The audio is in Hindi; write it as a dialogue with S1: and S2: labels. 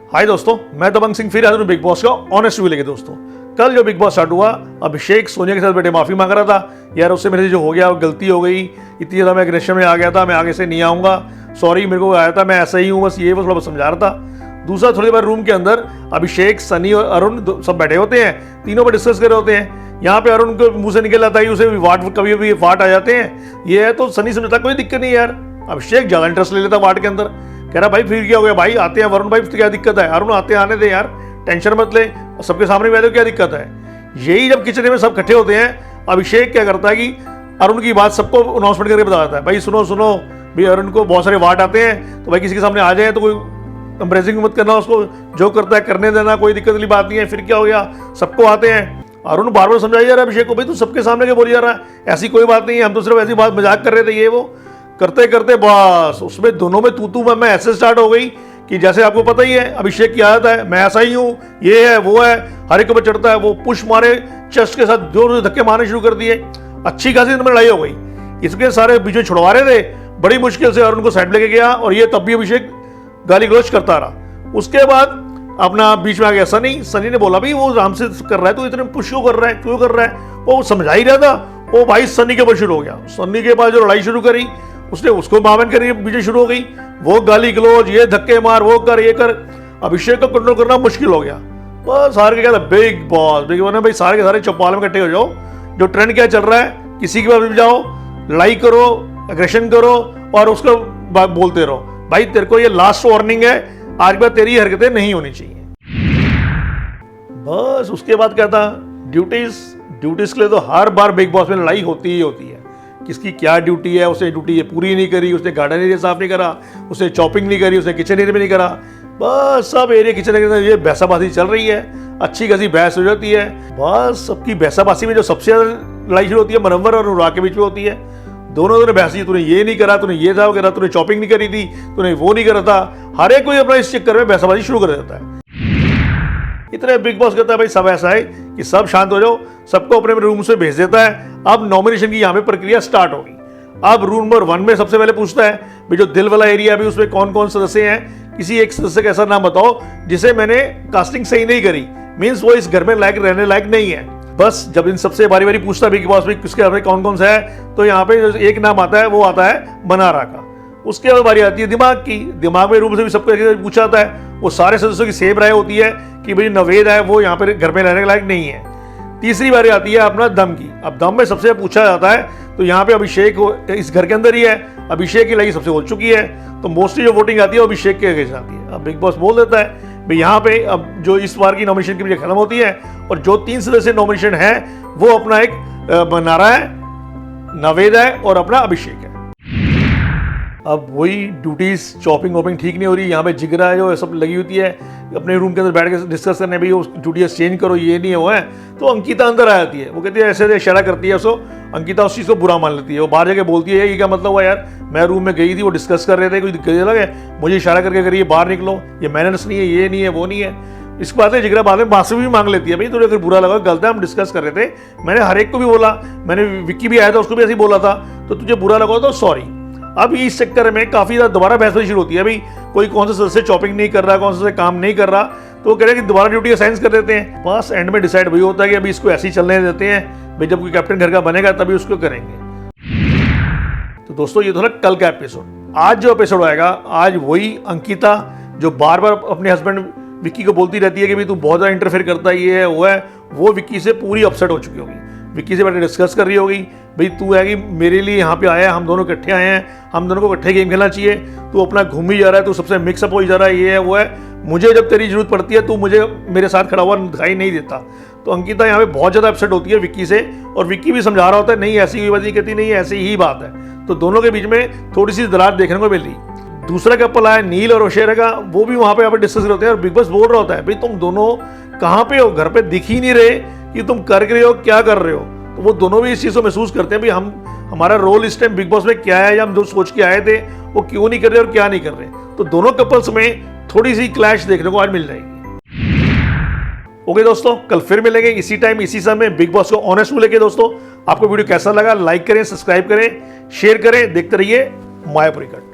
S1: हाय दोस्तों, मैं दबंग सिंह फिर हाजिर हूं बिग बॉस का ऑनेस्ट रिव्यू लेके। दोस्तों कल जो बिग बॉस स्टार्ट हुआ, अभिषेक सोनिया के साथ बैठे माफी मांग रहा था। यार उससे मेरे से जो हो गया वो गलती हो गई, इतनी ज़्यादा मैं एग्रेशन में आ गया था, मैं आगे से नहीं आऊँगा, सॉरी मेरे को आया था, मैं ऐसा ही हूँ, बस ये थोड़ा समझा रहा था। दूसरा, थोड़ी बार रूम के अंदर अभिषेक, सनी और अरुण सब बैठे होते हैं, तीनों पर डिस्कस कर रहे होते हैं। यहाँ पे अरुण को मुंह से निकल आता है, उसे वाट कभी भी वाट आ जाते हैं। ये है तो सनी समझता कोई दिक्कत नहीं यार। अभिषेक ज़्यादा इंटरेस्ट ले लेता वाट के अंदर, कह रहा भाई फिर क्या हो गया भाई, आते हैं वरुण भाई, तो क्या दिक्कत है, अरुण आते हैं आने दे यार, टेंशन मत ले, सबके सामने बैठे क्या दिक्कत है। यही जब किचन में सब इकट्ठे होते हैं, अभिषेक क्या करता है कि अरुण की बात सबको अनाउंसमेंट करके बता देता है, भाई सुनो सुनो भाई, अरुण को बहुत सारे वाट आते हैं, तो भाई किसी के सामने आ जाए तो कोई एम्ब्रेसिंग मत करना, उसको जो करता है करने देना, कोई दिक्कत वाली बात नहीं है। फिर क्या हो गया, सबको आते हैं। अरुण बार बार समझाई जा रहा है अभिषेक को, भाई तू सबके सामने क्या बोली जा रहा है, ऐसी कोई बात नहीं है, हम तो सिर्फ ऐसी बात मजाक कर रहे थे। ये वो करते करते बस उसमें दोनों में तू मैं ऐसे स्टार्ट हो गई कि जैसे आपको पता ही है अभिषेक की आदत है, मैं ऐसा ही हूँ, ये है वो है, हर एक पर चढ़ता है, वो पुश मारे चेस्ट के साथ जोर से धक्के मारने शुरू कर दिए। अच्छी खासी इनमें लड़ाई हो गई, इसके सारे बीच में छुड़वा रहे थे, बड़ी मुश्किल से अरुण को साइड लेके गया, और ये तब भी अभिषेक गाली गलौज करता रहा। उसके बाद अपना बीच में आ गया सनी ने बोला भाई वो आराम से कर रहा है, तो इतने पुश क्यों कर रहा है, क्यों कर रहा है, वो समझा ही रहा था। वो भाई सनी के ऊपर शुरू हो गया, सनी के बाद जो लड़ाई शुरू करी उसने उसको मावन करके बीच शुरू हो गई, वो गाली गलौज, ये धक्के मार, वो कर ये कर। अभिषेक को कंट्रोल करना मुश्किल हो गया। बस सारे के कहता बिग बॉस ने भाई सारे के सारे चौपाल में इकट्ठे हो जाओ, जो ट्रेंड क्या चल रहा है, किसी के पास भी जाओ, लड़ाई करो, एग्रेशन करो और उसको बोलते रहो, भाई तेरे को ये लास्ट वार्निंग है, आज के बाद तेरी हरकतें नहीं होनी चाहिए। बस उसके बाद क्या था, ड्यूटीज के लिए तो हर बार बिग बॉस में लड़ाई होती ही होती है। किसकी क्या ड्यूटी है, उसे ड्यूटी ये पूरी नहीं करी, उसने गार्डन एरिया साफ नहीं करा, उसने चॉपिंग नहीं करी, उसने किचन एरिया में नहीं करा, बस सब एरिया किचन एरिया ये बहसाबाजी चल रही है, अच्छी खासी बहस हो जाती है। बस सबकी बहसाबाजी में जो सबसे ज्यादा लड़ाई शुरू होती है मनव्वर और अनुराग के बीच में होती है। दोनों ने बहस की, तूने ये नहीं करा, तूने ये था करा, तूने चॉपिंग नहीं करी थी, तूने वो नहीं करा था, हर एक कोई अपना इस चक्कर में बहसाबाजी शुरू कर देता है। इतने बिग बॉस कहता है भाई सब ऐसा है कि सब शांत हो जाओ, सबको अपने रूम से भेज देता है। अब नॉमिनेशन की यहाँ पे प्रक्रिया स्टार्ट होगी। अब रूम नंबर 1 में सबसे पहले पूछता है भाई जो दिल वाला एरिया है उसमें कौन कौन सदस्य हैं, किसी एक सदस्य का ऐसा नाम बताओ जिसे मैंने कास्टिंग सही नहीं करी, मीन्स वो इस घर में लायक रहने लायक नहीं है। बस जब इन सबसे बारी बारी पूछता है बिग बॉस भी किसके घर में कौन कौन सा है, तो यहाँ पे एक नाम आता है, वो आता है मनारा का। उसके बाद बारी आती है दिमाग की, दिमाग में रूम से भी सबको पूछा जाता है, वो सारे सदस्यों की सेम राय होती है कि भाई नवेद है वो यहाँ पे घर में रहने के लायक नहीं है। तीसरी बारी आती है अपना दम की। अब दम में सबसे पूछा जाता है, तो यहाँ पे अभिषेक इस घर के अंदर ही है, अभिषेक की लड़ाई सबसे हो चुकी है, तो मोस्टली जो वोटिंग आती है वो अभिषेक के अगेंस्ट आती है। अब बिग बॉस बोल देता है भाई यहाँ पे अब जो इस बार की नॉमिनेशन की खत्म होती है, और जो 3 सदस्य नॉमिनेशन है वो अपना एक मनारा है, नवेद है और अपना अभिषेक है। अब वही ड्यूटीज चॉपिंग वॉपिंग ठीक नहीं हो रही, यहाँ पे जिगरा है जो सब लगी होती है अपने रूम के अंदर बैठ के डिस्कस करने, भाई उस ड्यूटीज चेंज करो, ये नहीं है वो है। तो अंकिता अंदर आ जाती है, वो कहती है ऐसे इशारा करती है उसको, अंकिता उस चीज़ को बुरा मान लेती है, वो बाहर जाके बोलती है ये क्या मतलब हुआ यार, मैं रूम में गई थी, वो डिस्कस कर रहे थे, कोई दिक्कत अलग है, मुझे इशारा करके करिए बाहर निकलो, ये मैनर्स नहीं है, ये नहीं है वो नहीं है। इसके बाद जिगरा बाद में माफी भी मांग लेती है, भाई तुझे अगर बुरा लगा गलत है, हम डिस्कस कर रहे थे, मैंने हर एक को भी बोला, मैंने विक्की भी आया था उसको भी ऐसे ही बोला था, तो तुझे बुरा लगा तो सॉरी। अब इस चक्कर में काफी ज्यादा दोबारा बहस शुरू होती है, भाई कोई कौन सा सदस्य चॉपिंग नहीं कर रहा, कौन सा काम नहीं कर रहा, तो वो कह रहे हैं कि दोबारा ड्यूटी असाइन कर देते हैं। बस एंड में डिसाइड वही होता है कि अभी इसको ऐसे ही चलने देते हैं, भाई जब कोई कैप्टन घर का बनेगा तभी उसको करेंगे। तो दोस्तों ये था कल का एपिसोड। आज जो एपिसोड आएगा, आज वही अंकिता जो बार बार अपने हस्बैंड विक्की को बोलती रहती है कि भाई तू बहुत ज्यादा इंटरफेयर करता है, ये है वो है, वो विक्की से पूरी अपसेट हो चुकी होगी, विक्की से बैठे डिस्कस कर रही होगी, भाई तू है कि मेरे लिए यहाँ पे आया है, हम दोनों इकट्ठे आए हैं, हम दोनों को इकट्ठे गेम खेलना चाहिए, तू अपना घूम ही जा रहा है, तू सबसे मिक्सअप हो ही जा रहा है, ये है वो है, मुझे जब तेरी जरूरत पड़ती है तू मुझे मेरे साथ खड़ा हुआ दिखाई नहीं देता। तो अंकिता यहाँ पे बहुत ज़्यादा अपसेट होती है विक्की से, और विक्की भी समझा रहा होता है नहीं ऐसी कोई बात नहीं, कहती नहीं ऐसी ही बात है। तो दोनों के बीच में थोड़ी सी दरार देखने को मिली। दूसरा कपल आया नील और ओशेरा का, वो भी वहाँ पे डिस्कस करते हैं, और बिग बॉस बोल रहा होता है भाई तुम दोनों कहाँ पे हो, घर पे दिख ही नहीं रहे कि तुम कर रहे हो क्या कर रहे हो। तो वो दोनों भी इस चीज़ को महसूस करते हैं भाई हमारा रोल इस टाइम बिग बॉस में क्या है, या हम जो सोच के आए थे वो क्यों नहीं कर रहे और क्या नहीं कर रहे। तो दोनों कपल्स में थोड़ी सी क्लैश देखने को आज मिल जाएगी। ओके दोस्तों, कल फिर मिलेंगे इसी टाइम इसी समय बिग बॉस को ऑनेस्ट को लेके। दोस्तों आपको वीडियो कैसा लगा, लाइक करें, सब्सक्राइब करें, शेयर करें, देखते रहिए मायापुरी कट।